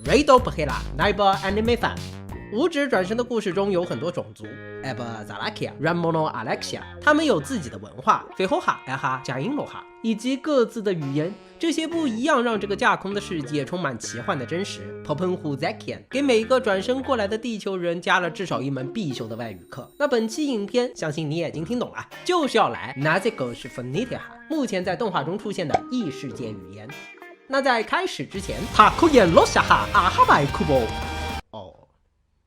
Rado Bahela Naiba Anime Fan。五指转身的故事中有很多种族 ，Eba Zalakia、Ramono Alexia， 他们有自己的文化 ，Fehoha、Eha、加因罗哈，以及各自的语言。这些不一样让这个架空的世界充满奇幻的真实。Popenhu Zakian 给每一个转身过来的地球人加了至少一门必修的外语课。那本期影片，相信你已经听懂了，就是要来 Naziko 是 Fonitiha， 目前在动画中出现的异世界语言。那在开始之前，他口言落下哈阿哈拜库波。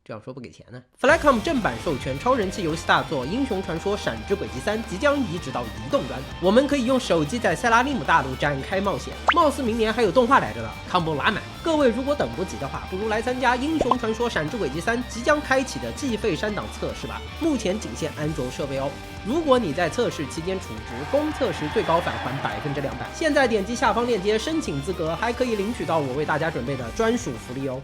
这样说不给钱呢 ？Flycom 正版授权超人气游戏大作《英雄传说：闪之轨迹3》即将移植到移动端，我们可以用手机在塞拉利姆大陆展开冒险。貌似明年还有动画来着的 ，Combo 拉满。各位如果等不及的话，不如来参加《英雄传说：闪之轨迹3》即将开启的计费删档测试吧。目前仅限安卓设备哦。如果你在测试期间储值，公测时最高返还200%。现在点击下方链接申请资格，还可以领取到我为大家准备的专属福利哦。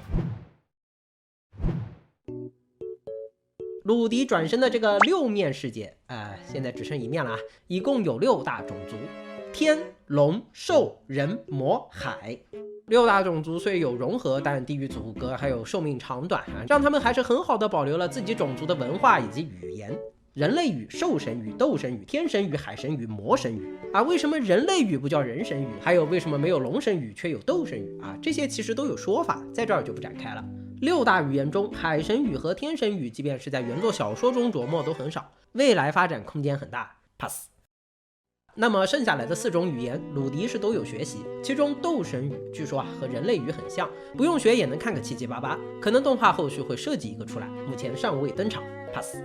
鲁迪转身的这个六面世界，现在只剩一面了啊！一共有6大种族：天、龙、兽、人、魔、海。6大种族虽有融合，但地域阻隔还有寿命长短让他们还是很好的保留了自己种族的文化以及语言。人类语、兽神语、斗神语、天神语、海神语、魔神语为什么人类语不叫人神语？还有为什么没有龙神语却有斗神语这些其实都有说法，在这儿就不展开了。6大语言中，海神语和天神语，即便是在原作小说中琢磨都很少，未来发展空间很大 ，pass。那么剩下来的4种语言，鲁迪是都有学习，其中斗神语据说和人类语很像，不用学也能看个七七八八，可能动画后续会设计一个出来，目前尚未登场 ，pass。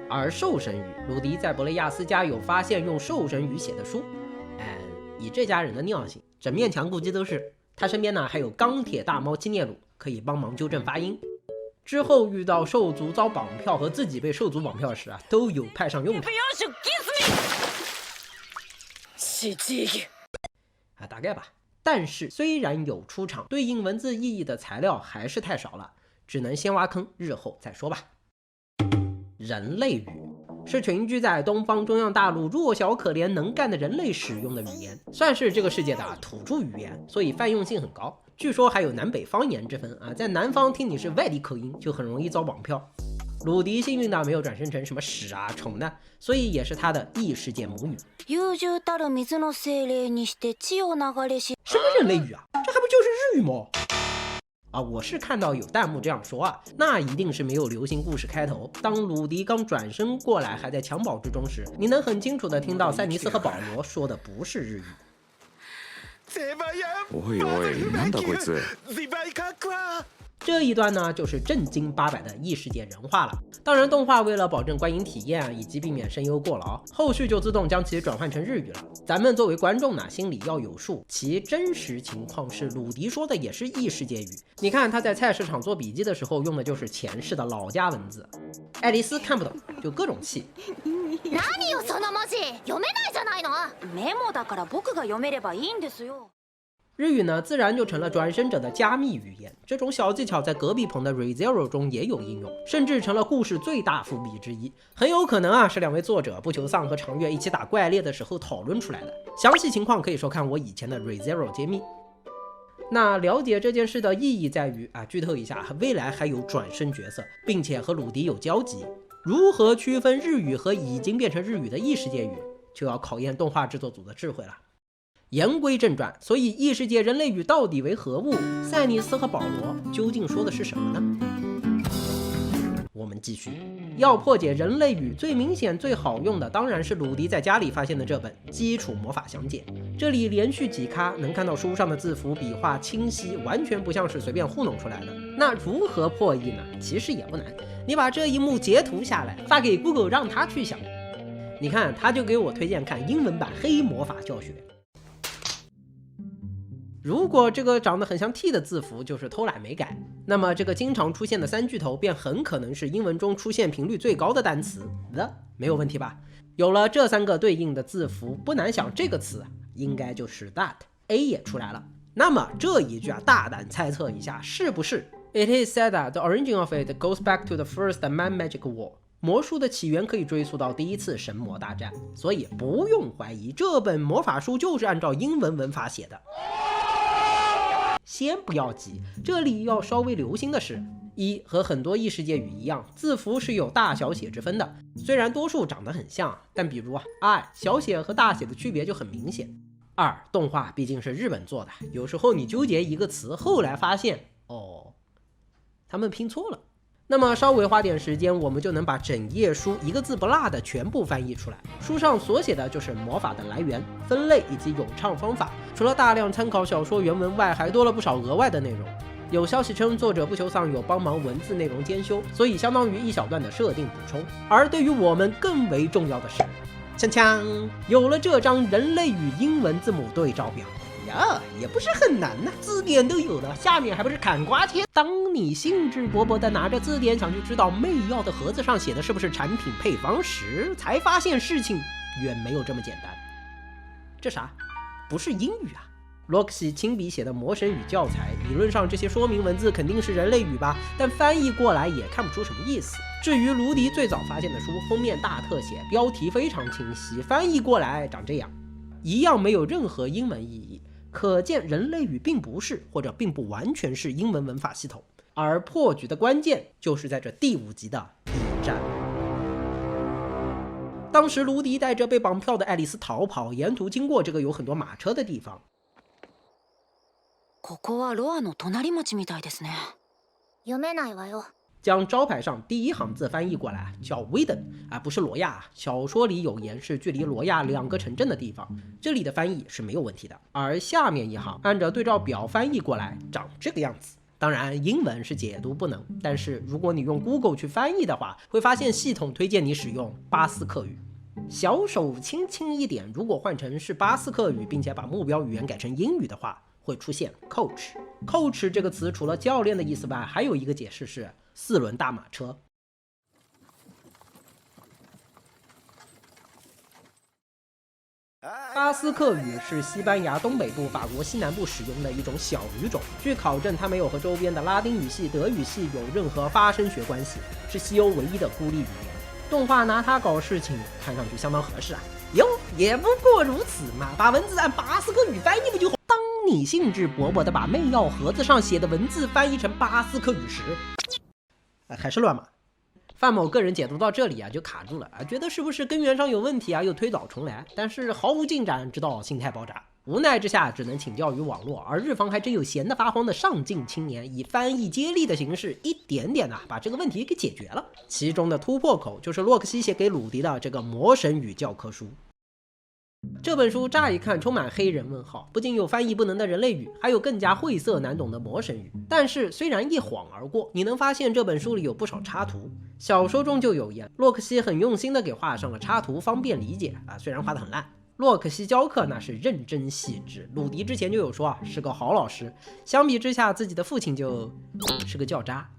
而兽神语，鲁迪在伯雷亚斯家有发现用兽神语写的书，以这家人的尿性，整面墙估计都是。他身边呢还有钢铁大猫基涅鲁，可以帮忙纠正发音。之后遇到兽族遭绑票和自己被兽族绑票时都有派上用场。大概吧。但是虽然有出场，对应文字意义的材料还是太少了，只能先挖坑，日后再说吧。人类语是群居在东方中央大陆弱小可怜能干的人类使用的语言，算是这个世界的土著语言，所以泛用性很高。据说还有南北方言之分在南方听你是外地口音，就很容易遭绑票。鲁迪幸运的没有转生成什么屎虫的，所以也是他的异世界母语。什么人类语这还不就是日语吗？我是看到有弹幕这样说那一定是没有流行故事开头。当鲁迪刚转身过来还在襁褓之中时，你能很清楚的听到塞尼斯和保罗说的不是日语。おいおい、なんだこいつ。这一段呢，就是正经八百的异世界人化了。当然，动画为了保证观影体验以及避免声优过劳，后续就自动将其转换成日语了。咱们作为观众呢，心里要有数，其真实情况是鲁迪说的也是异世界语。你看他在菜市场做笔记的时候用的就是前世的老家文字，爱丽丝看不懂，就各种气。何よその文字、読めないじゃないの。メモだから僕が読めればいいんですよ。日语呢，自然就成了转生者的加密语言。这种小技巧在隔壁棚的 ReZero 中也有应用，甚至成了故事最大伏笔之一。很有可能是2位作者不求丧和长月一起打怪猎的时候讨论出来的。详细情况可以收看我以前的 ReZero 揭秘。那了解这件事的意义在于剧透一下，未来还有转生角色，并且和鲁迪有交集。如何区分日语和已经变成日语的异世界语，就要考验动画制作组的智慧了。言归正传，所以异世界人类语到底为何物？塞尼斯和保罗究竟说的是什么呢？我们继续。要破解人类语，最明显最好用的当然是鲁迪在家里发现的这本基础魔法详解。这里连续几咖能看到书上的字符笔画清晰，完全不像是随便糊弄出来的。那如何破译呢？其实也不难，你把这一幕截图下来发给 Google 让他去想。你看他就给我推荐看英文版黑魔法教学。如果这个长得很像 T 的字符就是偷懒没改，那么这个经常出现的3巨头便很可能是英文中出现频率最高的单词 the， 没有问题吧？有了这3个对应的字符，不难想这个词应该就是 that， A 也出来了。那么这一句大胆猜测一下，是不是 It is said that the origin of it goes back to the first man-magic war。魔术的起源可以追溯到第一次神魔大战，所以不用怀疑，这本魔法书就是按照英文文法写的。先不要急，这里要稍微留心的是，一和很多异世界语一样，字符是有大小写之分的。虽然多数长得很像，但比如I 小写和大写的区别就很明显。二，动画毕竟是日本做的，有时候你纠结一个词，后来发现他们拼错了。那么稍微花点时间，我们就能把整页书一个字不落的全部翻译出来。书上所写的就是魔法的来源、分类以及咏唱方法，除了大量参考小说原文外，还多了不少额外的内容。有消息称，作者不求丧有帮忙文字内容兼修，所以相当于一小段的设定补充。而对于我们更为重要的是，锵锵，有了这张人类语英文字母对照表呀，也不是很难呐，字典都有了，下面还不是砍瓜切？当你兴致勃勃地拿着字典想去知道媚药的盒子上写的是不是产品配方时，才发现事情远没有这么简单。这啥？不是英语啊！洛克西亲笔写的魔神语教材，理论上这些说明文字肯定是人类语吧，但翻译过来也看不出什么意思。至于卢迪最早发现的书，封面大特写，标题非常清晰，翻译过来长这样，一样没有任何英文意义。可见人类语并不是，或者并不完全是英文文法系统，而破局的关键就是在这第5集的一战。当时卢迪带着被绑票的爱丽丝逃跑，沿途经过这个有很多马车的地方。ここはロアの隣町みたいですね。読めないわよ。将招牌上第一行字翻译过来叫威登，不是罗亚。小说里有言是距离罗亚2个城镇的地方，这里的翻译是没有问题的。而下面一行按照对照表翻译过来长这个样子。当然英文是解读不能，但是如果你用 Google 去翻译的话，会发现系统推荐你使用巴斯克语。小手轻轻一点，如果换成是巴斯克语，并且把目标语言改成英语的话，会出现 coach。coach 这个词除了教练的意思外，还有一个解释是4轮大马车。巴斯克语是西班牙东北部、法国西南部使用的一种小语种。据考证，它没有和周边的拉丁语系、德语系有任何发声学关系，是西欧唯一的孤立语言。动画拿它搞事情，看上去相当合适啊。哟，也不过如此嘛，把文字按巴斯克语翻译不就好？当你兴致勃勃地把媚药盒子上写的文字翻译成巴斯克语时，还是乱码。范某个人解读到这里就卡住了觉得是不是根源上有问题又推倒重来，但是毫无进展，直到心态爆炸。无奈之下只能请教于网络，而日方还真有闲得发慌的上进青年，以翻译接力的形式一点点把这个问题给解决了。其中的突破口就是洛克西写给鲁迪的这个魔神语教科书。这本书乍一看充满黑人问号，不仅有翻译不能的人类语，还有更加晦涩难懂的魔神语。但是虽然一晃而过，你能发现这本书里有不少插图。小说中就有言，洛克西很用心地给画上了插图，方便理解虽然画得很烂。洛克西教课那是认真细致，鲁迪之前就有说是个好老师，相比之下自己的父亲就是个教渣。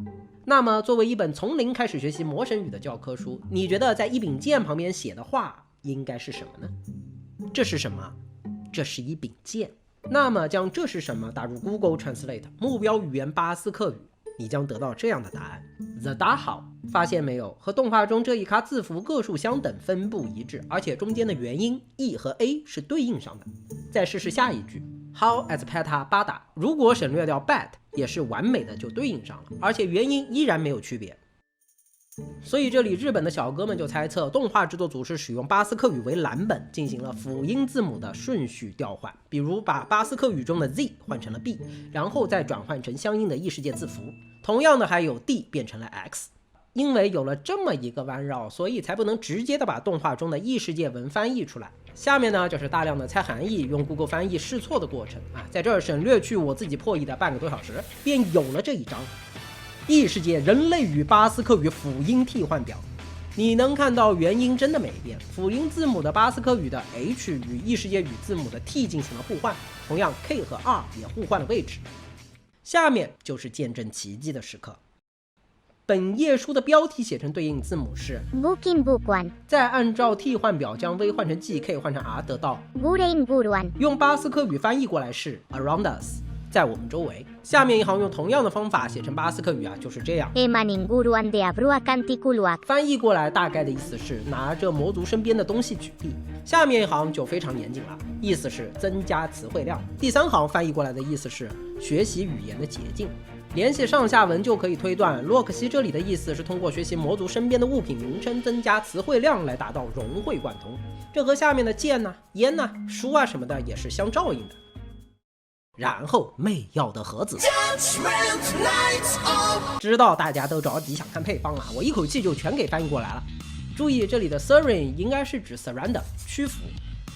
那么作为一本从零开始学习魔神语的教科书，你觉得在一柄剑旁边写的话应该是什么呢？这是什么？这是一柄剑。那么将这是什么打入 Google Translate 目标语言巴斯克语，你将得到这样的答案 The Dahao。 发现没有，和动画中这一咖字符个数相等，分布一致，而且中间的元音 E 和 A 是对应上的。再试试下一句 How as peta bada， 如果省略掉 bad 也是完美的就对应上了，而且元音依然没有区别。所以这里日本的小哥们就猜测，动画制作组是使用巴斯克语为蓝本，进行了辅音字母的顺序调换，比如把巴斯克语中的 Z 换成了 B， 然后再转换成相应的异世界字符。同样的还有 D 变成了 X。因为有了这么一个弯绕，所以才不能直接的把动画中的异世界文翻译出来。下面呢就是大量的猜含义，用 Google 翻译试错的过程在这儿省略去我自己破译的半个多小时，便有了这一章异世界人类语巴斯克语辅音替换表。你能看到元音真的没变，辅音字母的巴斯克语的 H 与异世界语字母的 T 进行了互换，同样 K 和 R 也互换了位置。下面就是见证奇迹的时刻。本页书的标题写成对应字母是 Bukin， 再按照替换表将 V 换成 GK 换成 R 得到 Bukin， 用巴斯克语翻译过来是 Around Us。在我们周围。下面一行用同样的方法写成巴斯克语啊，就是这样。翻译过来大概的意思是拿着魔族身边的东西举例。下面一行就非常严谨了，意思是增加词汇量。第3行翻译过来的意思是学习语言的捷径。联系上下文就可以推断，洛克西这里的意思是通过学习魔族身边的物品名称增加词汇量来达到融会贯通。这和下面的剑呐、烟呐、书啊什么的也是相照应的。然后媚药的盒子，知道大家都着急想看配方了，我一口气就全给翻译过来了。注意这里的 surrender 应该是指 surrender 屈服，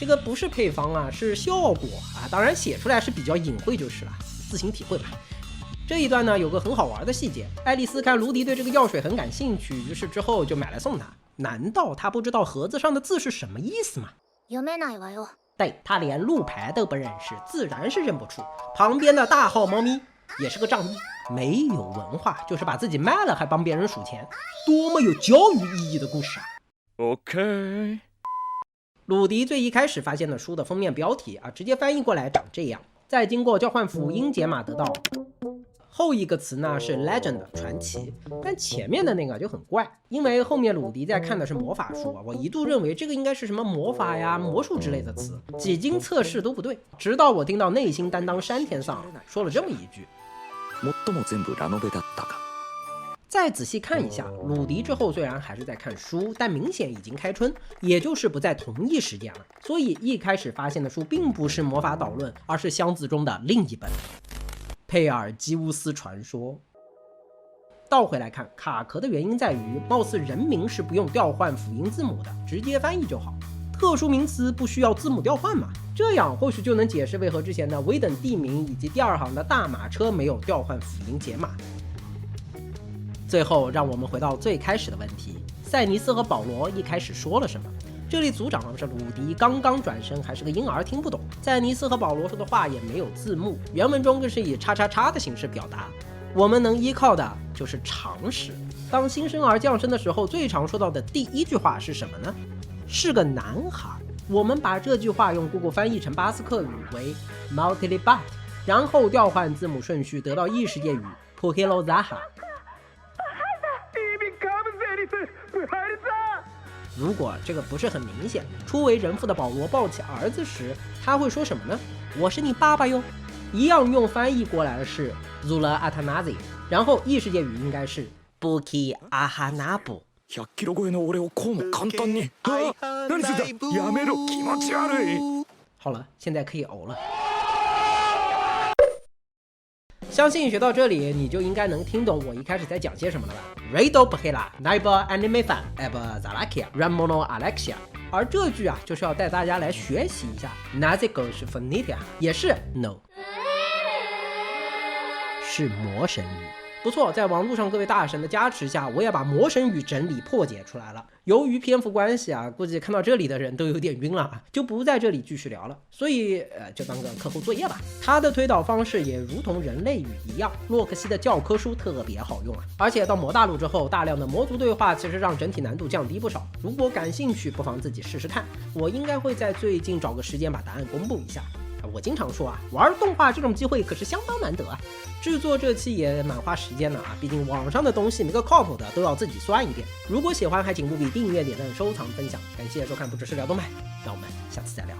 这个不是配方啊，是效果啊，当然写出来是比较隐晦就是了，自行体会吧。这一段呢有个很好玩的细节，爱丽丝看卢迪对这个药水很感兴趣，于是之后就买来送他。难道他不知道盒子上的字是什么意思吗？对，他连路牌都不认识，自然是认不出。旁边的大号猫咪也是个仗义，没有文化，就是把自己卖了还帮别人数钱，多么有教育意义的故事啊。 OK。 鲁迪最一开始发现的书的封面标题啊，直接翻译过来长这样，再经过交换辅音解码得到。后一个词呢是 legend 传奇，但前面的那个就很怪，因为后面鲁迪在看的是魔法书啊，我一度认为这个应该是什么魔法呀、魔术之类的词，几经测试都不对，直到我听到内心担当山田桑说了这么一句。再仔细看一下，鲁迪之后虽然还是在看书，但明显已经开春，也就是不在同一时间了，所以一开始发现的书并不是魔法导论，而是箱子中的另一本佩尔基乌斯传说。倒回来看，卡壳的原因在于，貌似人名是不用调换辅音字母的，直接翻译就好。特殊名词不需要字母调换嘛？这样或许就能解释为何之前的微等地名以及第2行的大马车没有调换辅音解码。最后，让我们回到最开始的问题：塞尼斯和保罗一开始说了什么？这里组长是鲁迪，刚刚转身，还是个婴儿，听不懂。塞尼斯和保罗说的话也没有字幕，原文中更是以叉叉叉的形式表达。我们能依靠的就是常识。当新生儿降生的时候，最常说到的第一句话是什么呢？是个男孩。我们把这句话用 Google 翻译成巴斯克语为 Multilibat， 然后调换字母顺序，得到异世界语 Pohelo Zaha。如果这个不是很明显，初为人父的保罗抱起儿子时，他会说什么呢？我是你爸爸哟。一样用翻译过来的是 Zula Atanazi， 然后异世界语应该是 Buki Ahanabu。100キロ超えの俺をこうも簡単に。何するんだ？やめろ、気持ち悪い。好了，现在可以呕了。相信学到这里，你就应该能听懂我一开始在讲些什么了吧 ？Rado Bahela, Naiba Anime Fan, Eba Zalakia, Ramono Alexia。而这句啊，就是要带大家来学习一下 Nazigo 是 Fonitia， 也是 No， 是魔神语。不错，在网络上各位大神的加持下，我也把魔神语整理破解出来了。由于篇幅关系啊，估计看到这里的人都有点晕了啊，就不在这里继续聊了。所以就当个课后作业吧。它的推导方式也如同人类语一样，洛克西的教科书特别好用啊。而且到魔大陆之后，大量的魔族对话其实让整体难度降低不少。如果感兴趣，不妨自己试试看。我应该会在最近找个时间把答案公布一下。我经常说啊，玩动画这种机会可是相当难得啊。制作这期也蛮花时间的啊，毕竟网上的东西没个靠谱的都要自己算一遍。如果喜欢，还请务必订阅、点赞、收藏、分享。感谢收看，不只是聊动漫，让我们下次再聊。